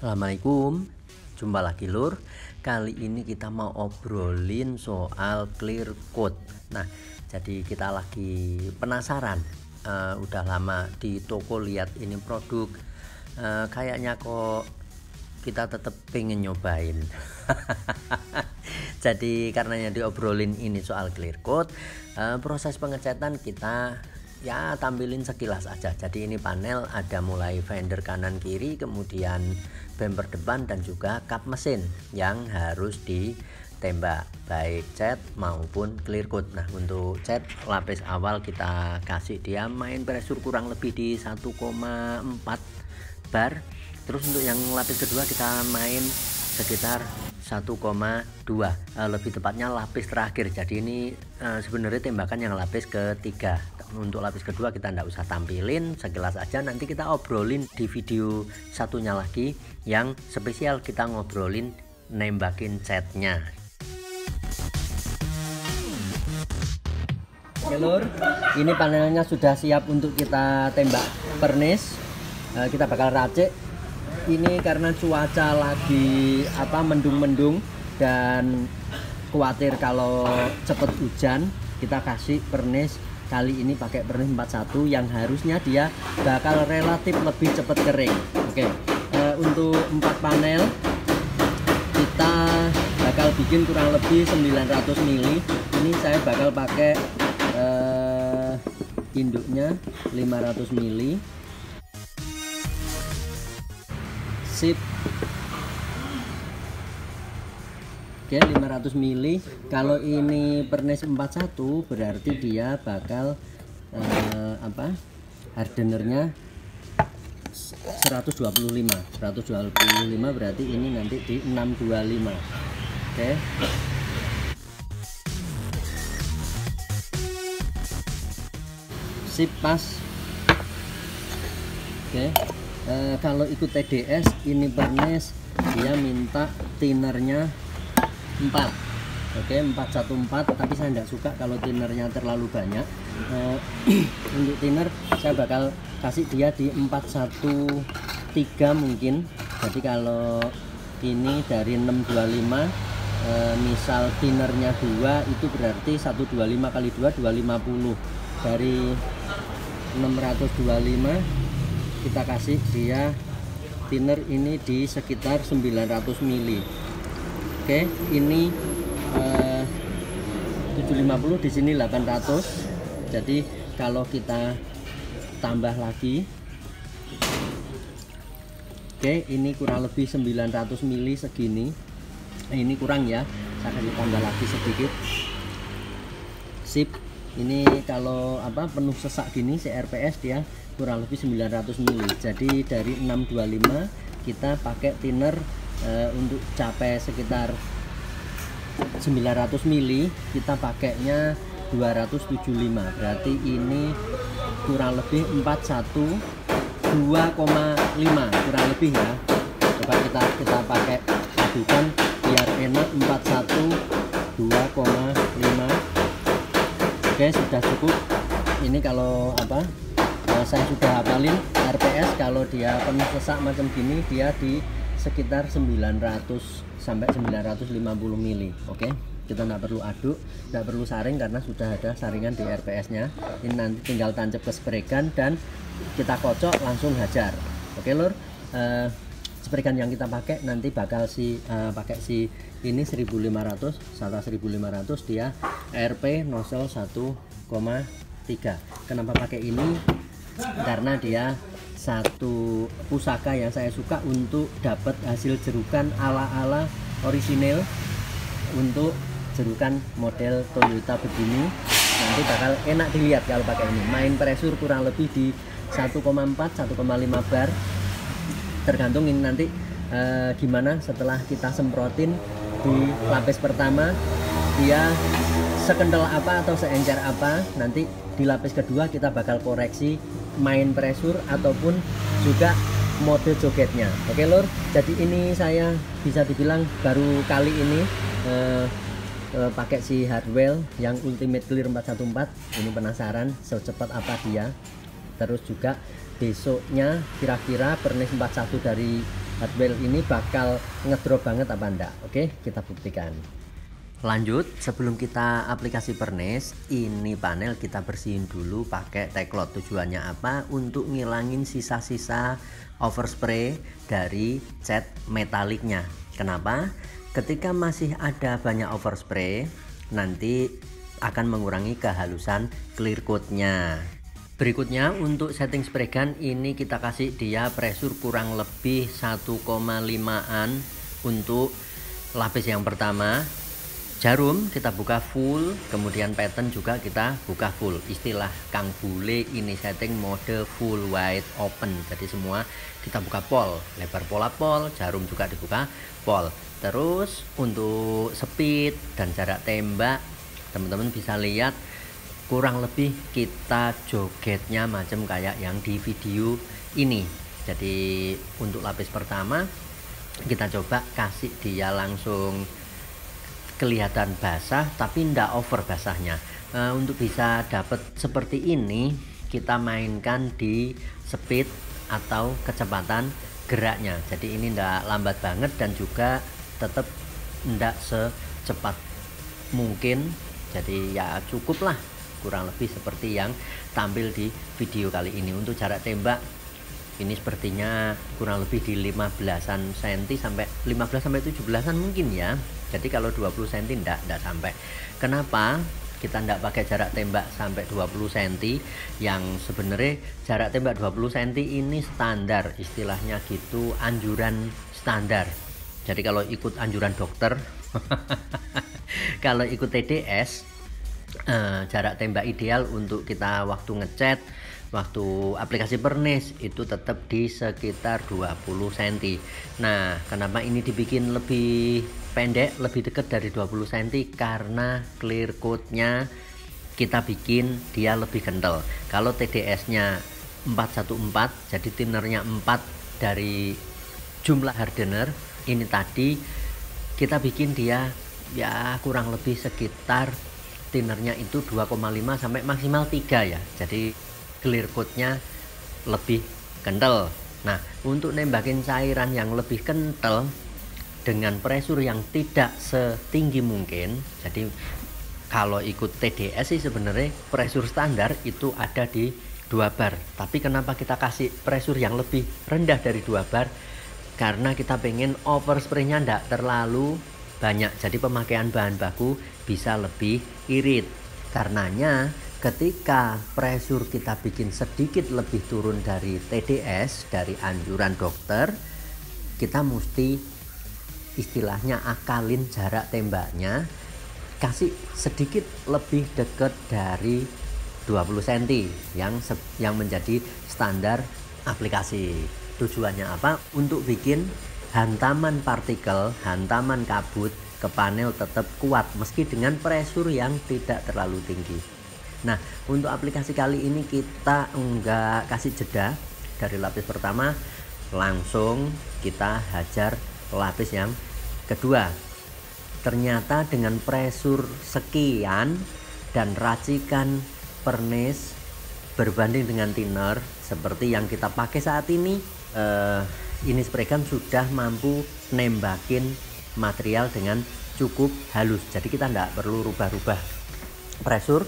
Assalamualaikum, jumpa lagi lur. Kali ini kita mau obrolin soal clear coat. Nah, jadi kita lagi penasaran. Udah lama di toko lihat ini produk, kayaknya kok kita tetap pengen nyobain. Jadi karenanya diobrolin ini soal clear coat. Proses pengecatan kita ya tampilin sekilas aja. Jadi ini panel ada mulai fender kanan kiri, kemudian bumper depan dan juga kap mesin yang harus ditembak baik cat maupun clear coat. Nah, untuk cat lapis awal kita kasih dia main pressure kurang lebih di 1,4 bar. Terus untuk yang lapis kedua kita main sekitar 1,2, lebih tepatnya lapis terakhir. Jadi ini sebenarnya tembakan yang lapis ketiga. Untuk lapis kedua kita tidak usah tampilin, sekilas aja, nanti kita obrolin di video satunya lagi yang spesial, kita ngobrolin nembakin catnya. Oke lur, ini panelnya sudah siap untuk kita tembak pernis. Kita bakal racik. Ini karena cuaca lagi mendung-mendung dan khawatir kalau cepet hujan, kita kasih pernis kali ini pakai pernis 41 yang harusnya dia bakal relatif lebih cepat kering. Oke, untuk 4 panel kita bakal bikin kurang lebih 900 mili. Ini saya bakal pakai induknya 500 mili. Sip. Oke, 500 mili. Kalau ini pernis 41 berarti dia bakal hardenernya 125 berarti ini nanti di 625. Oke. Sip, pas. Oke. Kalau ikut TDS ini pernis dia minta tinernya 4. Oke, 414, tapi saya tidak suka kalau tinernya terlalu banyak. Untuk tiner saya bakal kasih dia di 413 mungkin. Jadi kalau ini dari 625, misal tinernya 2, itu berarti 125 kali 2 250. Dari 625 kita kasih dia thinner ini di sekitar 900 mili. Oke, ini 750, di sini 800. Jadi kalau kita tambah lagi, oke, ini kurang lebih 900 mili segini. Ini kurang ya, saya akan tambah lagi sedikit. Sip. Ini kalau penuh sesak gini CRPS dia kurang lebih 900 mili. Jadi dari 625 kita pakai thinner untuk capai sekitar 900 mili, kita pakainya 275. Berarti ini kurang lebih 412,5 kurang lebih ya. Coba kita pakai adukan biar enak. 412,5. Oke, sudah cukup. Ini kalau saya sudah hafalin RPS, kalau dia penuh sesak macam gini dia di sekitar 900 sampai 950 mili. Oke, kita tidak perlu aduk, tidak perlu saring karena sudah ada saringan di RPS nya. Ini nanti tinggal tancap ke spray gun dan kita kocok langsung hajar. Oke lur, spray gun yang kita pakai nanti bakal pakai ini 1500, SATA 1500, dia RP nozzle 1,3. Kenapa pakai ini? Karena dia satu pusaka yang saya suka untuk dapat hasil jerukan ala-ala orisinil. Untuk jerukan model Toyota begini nanti bakal enak dilihat kalau pakai ini. Main pressure kurang lebih di 1,4 1,5 bar, tergantung ini nanti gimana setelah kita semprotin di lapis pertama dia sekendal apa atau seencer apa. Nanti di lapis kedua kita bakal koreksi main pressure ataupun juga mode jogetnya. Oke lur, jadi ini saya bisa dibilang baru kali ini pakai si Hardwell yang Ultimate Clear 414. Ini penasaran secepat apa dia. Terus juga besoknya kira-kira pernis 41 dari hardware ini bakal ngedrop banget apa enggak. Oke, kita buktikan. Lanjut, sebelum kita aplikasi pernis, ini panel kita bersihin dulu pakai Teclot. Tujuannya apa? Untuk ngilangin sisa-sisa overspray dari cat metaliknya. Kenapa? Ketika masih ada banyak overspray, nanti akan mengurangi kehalusan clear coat-nya. Berikutnya untuk setting spray gun ini kita kasih dia pressure kurang lebih 1,5an untuk lapis yang pertama. Jarum kita buka full, kemudian pattern juga kita buka full. Istilah Kang Bule ini setting mode full wide open. Jadi semua kita buka pol, lebar pola pol, jarum juga dibuka pol. Terus untuk speed dan jarak tembak, teman-teman bisa lihat kurang lebih kita jogetnya macam kayak yang di video ini. Jadi untuk lapis pertama kita coba kasih dia langsung kelihatan basah tapi ndak over basahnya. Untuk bisa dapat seperti ini kita mainkan di speed atau kecepatan geraknya. Jadi ini ndak lambat banget dan juga tetap ndak secepat mungkin. Jadi ya cukup lah, kurang lebih seperti yang tampil di video kali ini. Untuk jarak tembak ini sepertinya kurang lebih di 15-an cm sampai 15 sampai 17-an mungkin ya. Jadi kalau 20 cm enggak sampai. Kenapa kita enggak pakai jarak tembak sampai 20 cm? Yang sebenarnya jarak tembak 20 cm ini standar, istilahnya gitu, anjuran standar. Jadi kalau ikut anjuran dokter kalau ikut TDS, jarak tembak ideal untuk kita waktu ngecat, waktu aplikasi pernis itu tetap di sekitar 20 cm. Nah, kenapa ini dibikin lebih pendek, lebih dekat dari 20 cm? Karena clear coat-nya kita bikin dia lebih kental. Kalau TDS-nya 414, jadi thinnernya 4 dari jumlah hardener, ini tadi kita bikin dia ya kurang lebih sekitar thinnernya itu 2,5 sampai maksimal 3 ya. Jadi clear coat-nya lebih kental. Nah, untuk nembakin cairan yang lebih kental dengan pressure yang tidak setinggi mungkin. Jadi kalau ikut TDS sih sebenarnya pressure standar itu ada di 2 bar. Tapi kenapa kita kasih pressure yang lebih rendah dari 2 bar? Karena kita pengen overspray-nya tidak terlalu banyak. Jadi pemakaian bahan baku bisa lebih irit. Karenanya ketika pressure kita bikin sedikit lebih turun dari TDS, dari anjuran dokter, kita mesti istilahnya akalin jarak tembaknya, kasih sedikit lebih dekat dari 20 cm yang menjadi standar aplikasi. Tujuannya apa? Untuk bikin hantaman partikel, hantaman kabut ke panel tetap kuat meski dengan pressure yang tidak terlalu tinggi. Nah, untuk aplikasi kali ini kita enggak kasih jeda dari lapis pertama, langsung kita hajar lapis yang kedua. Ternyata dengan pressure sekian dan racikan pernis berbanding dengan thinner seperti yang kita pakai saat ini spray gun sudah mampu nembakin material dengan cukup halus. Jadi kita tidak perlu rubah-rubah pressure,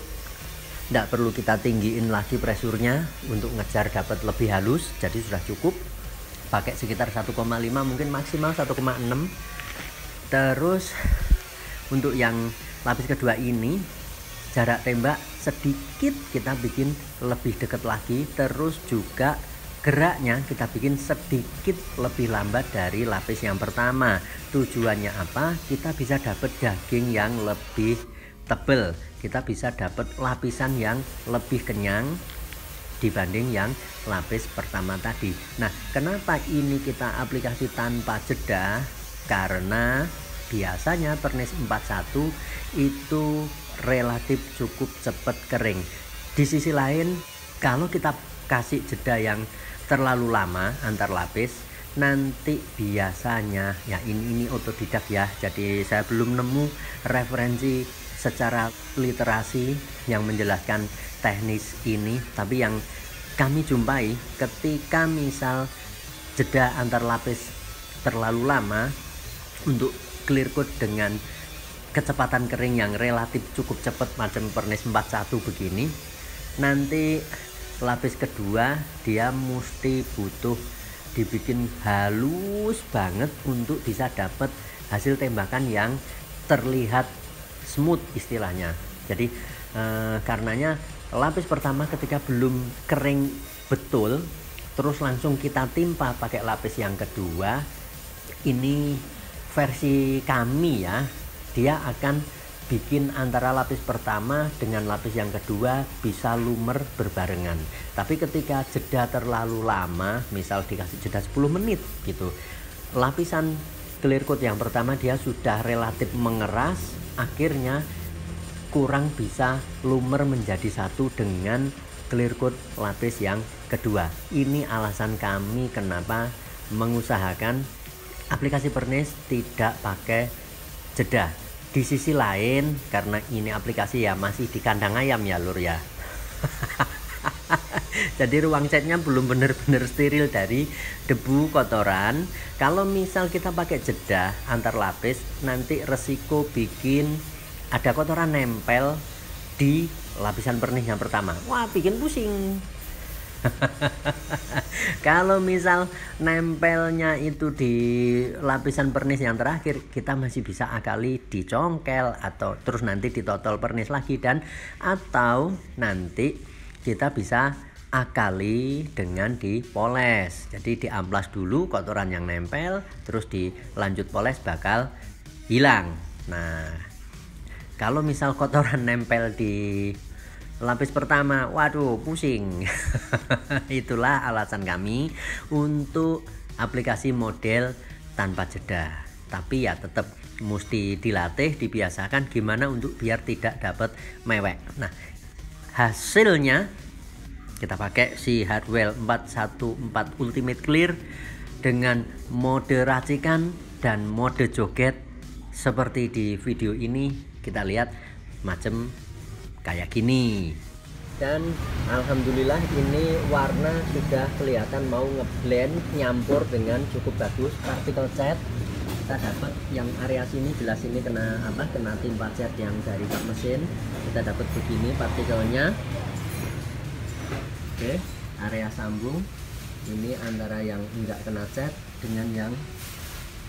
tidak perlu kita tinggiin lagi pressure-nya untuk ngejar dapat lebih halus. Jadi sudah cukup pakai sekitar 1,5 mungkin maksimal 1,6. Terus untuk yang lapis kedua ini jarak tembak sedikit kita bikin lebih dekat lagi, terus juga geraknya kita bikin sedikit lebih lambat dari lapis yang pertama. Tujuannya apa? Kita bisa dapat daging yang lebih tebal, kita bisa dapat lapisan yang lebih kenyang dibanding yang lapis pertama tadi. Nah, kenapa ini kita aplikasi tanpa jeda? Karena biasanya pernis 41 itu relatif cukup cepat kering. Di sisi lain, kalau kita kasih jeda yang terlalu lama antar lapis, nanti biasanya ya ini otodidak ya. Jadi saya belum nemu referensi secara literasi yang menjelaskan teknis ini, tapi yang kami jumpai ketika misal jeda antar lapis terlalu lama untuk clear coat dengan kecepatan kering yang relatif cukup cepat macam pernis 41 begini, nanti lapis kedua dia mesti butuh dibikin halus banget untuk bisa dapat hasil tembakan yang terlihat smooth istilahnya. Jadi karenanya lapis pertama ketika belum kering betul terus langsung kita timpa pakai lapis yang kedua, ini versi kami ya, dia akan bikin antara lapis pertama dengan lapis yang kedua bisa lumer berbarengan. Tapi ketika jeda terlalu lama, misal dikasih jeda 10 menit gitu, lapisan clear coat yang pertama dia sudah relatif mengeras, akhirnya kurang bisa lumer menjadi satu dengan clear coat lapis yang kedua. Ini alasan kami kenapa mengusahakan aplikasi pernis tidak pakai jeda. Di sisi lain, karena ini aplikasi ya masih di kandang ayam ya lur ya. Jadi ruang catnya belum benar-benar steril dari debu kotoran. Kalau misal kita pakai jeda antar lapis, nanti resiko bikin ada kotoran nempel di lapisan pernis yang pertama. Wah, bikin pusing. Kalau misal nempelnya itu di lapisan pernis yang terakhir, kita masih bisa akali dicongkel atau terus nanti ditotol pernis lagi, dan atau nanti kita bisa akali dengan dipoles. Jadi diamplas dulu kotoran yang nempel, terus dilanjut poles bakal hilang. Nah, kalau misal kotoran nempel di lapis pertama, waduh pusing. Itulah alasan kami untuk aplikasi model tanpa jeda. Tapi ya tetap mesti dilatih, dibiasakan gimana untuk biar tidak dapat mewek. Nah, hasilnya kita pakai si Hardwell 414 Ultimate Clear dengan mode racikan dan mode joget seperti di video ini. Kita lihat macam kayak gini, dan alhamdulillah ini warna sudah kelihatan mau ngeblend nyampur dengan cukup bagus. Particle cat kita dapat yang area sini jelas ini kena timpa cat yang dari kap mesin, kita dapat begini partikelnya. Oke, area sambung ini antara yang enggak kena cat dengan yang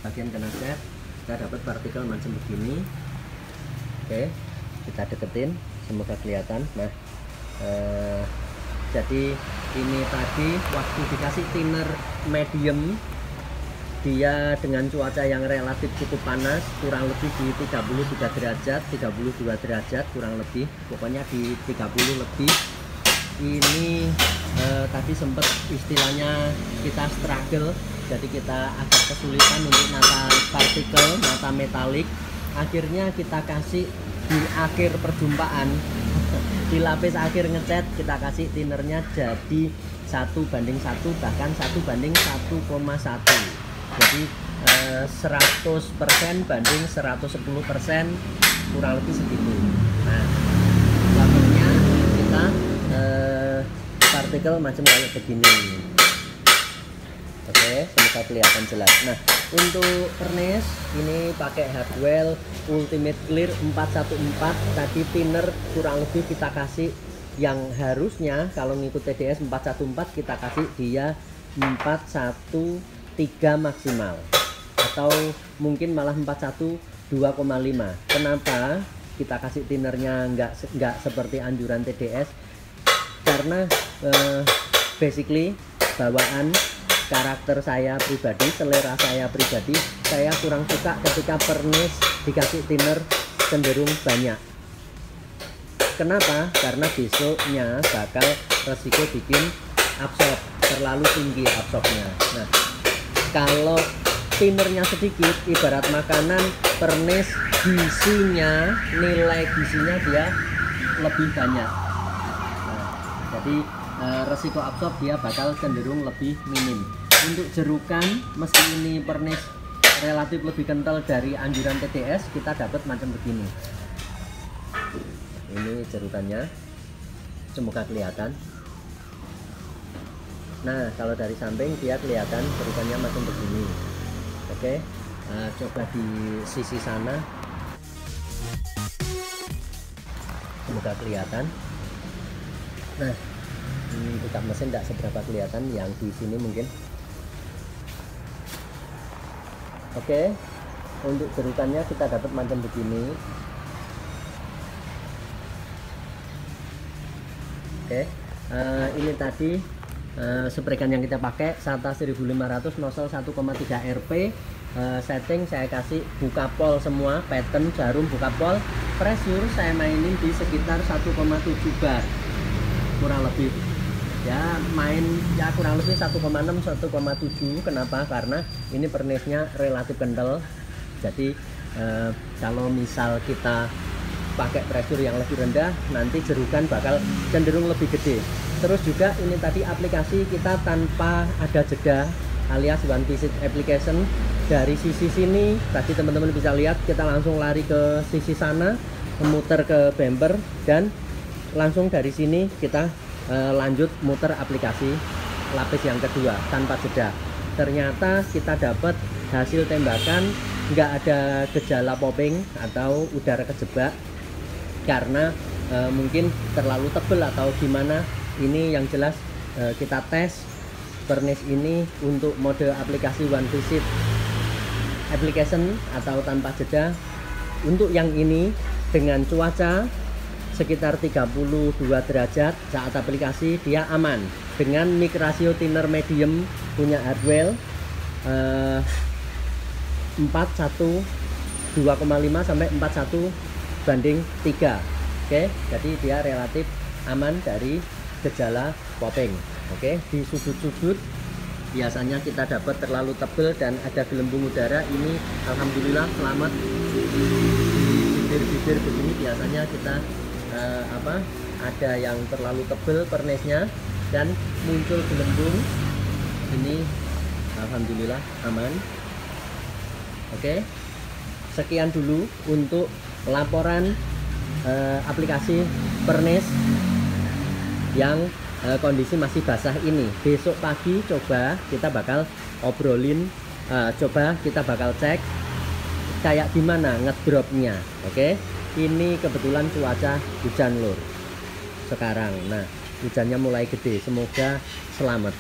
bagian kena cat, kita dapat partikel macam begini. Oke, kita deketin, semoga kelihatan. Nah, jadi ini tadi waktu dikasih thinner medium, dia dengan cuaca yang relatif cukup panas, kurang lebih di 33 derajat, 32 derajat kurang lebih, pokoknya di 30 lebih. Ini tadi sempat istilahnya kita struggle, jadi kita agak kesulitan untuk nata partikel, nata metalik. Akhirnya kita kasih di akhir perjumpaan di lapis akhir ngecat, kita kasih thinnernya jadi 1:1, bahkan 1:1,1. Jadi 100% banding 110%, kurang lebih segitu. Nah, lapisnya kita partikel macam kayak begini. Oke, semoga kelihatan jelas. Nah, untuk pernis ini pakai Hardwell Ultimate Clear 414. Tadi thinner kurang lebih kita kasih yang harusnya kalau ngikut TDS 414 kita kasih dia 413 maksimal, atau mungkin malah 412,5. Kenapa kita kasih thinnernya nggak seperti anjuran TDS? Karena basically bawaan karakter saya pribadi, selera saya pribadi, saya kurang suka ketika pernis dikasih thinner cenderung banyak. Kenapa? Karena besoknya bakal resiko bikin absorb, terlalu tinggi absorbnya. Nah, kalau thinnernya sedikit, ibarat makanan, pernis gizinya, nilai gizinya dia lebih banyak. Nah, jadi resiko absorb dia bakal cenderung lebih minim. Untuk jerukan, meski ini pernis relatif lebih kental dari anjuran TDS, kita dapat macam begini. Ini jerukannya, semoga kelihatan. Nah, kalau dari samping dia kelihatan jerukannya macam begini. Oke, coba di sisi sana, semoga kelihatan. Nah, buka mesin tidak seberapa kelihatan, yang di sini mungkin. Oke, untuk jerukannya kita dapat macam begini. Oke, ini tadi spregan yang kita pakai SATA 1500 nozzle 1,3 Rp. Setting saya kasih buka pol semua, pattern jarum buka pol. Pressure saya mainin di sekitar 1,7 bar kurang lebih ya, kurang lebih 1,6 1,7. Kenapa? Karena ini pernisnya relatif kental, jadi kalau misal kita pakai pressure yang lebih rendah, nanti jerukan bakal cenderung lebih gede. Terus juga ini tadi aplikasi kita tanpa ada jeda, alias one visit application. Dari sisi sini tadi teman-teman bisa lihat, kita langsung lari ke sisi sana, memutar ke bumper, dan langsung dari sini kita lanjut muter aplikasi lapis yang kedua tanpa jeda. Ternyata kita dapat hasil tembakan, nggak ada gejala popping atau udara kejebak, karena mungkin terlalu tebal atau gimana. Ini yang jelas kita tes pernis ini untuk mode aplikasi one visit application atau tanpa jeda. Untuk yang ini dengan cuaca sekitar 32 derajat saat aplikasi dia aman, dengan mic ratio thinner medium punya Hardwell 41 2,5 sampai 41 banding 3. Oke, jadi dia relatif aman dari gejala popping. Oke, di sudut-sudut biasanya kita dapat terlalu tebal dan ada gelembung udara. Ini alhamdulillah selamat. Di bibir-bibir begini biasanya kita ada yang terlalu tebal pernisnya dan muncul gelembung. Ini alhamdulillah aman. Oke, sekian dulu untuk laporan aplikasi pernis yang kondisi masih basah ini. Besok pagi coba kita bakal obrolin, coba kita bakal cek kayak gimana ngedropnya. Oke, ini kebetulan cuaca hujan lur sekarang. Nah, hujannya mulai gede, semoga selamat.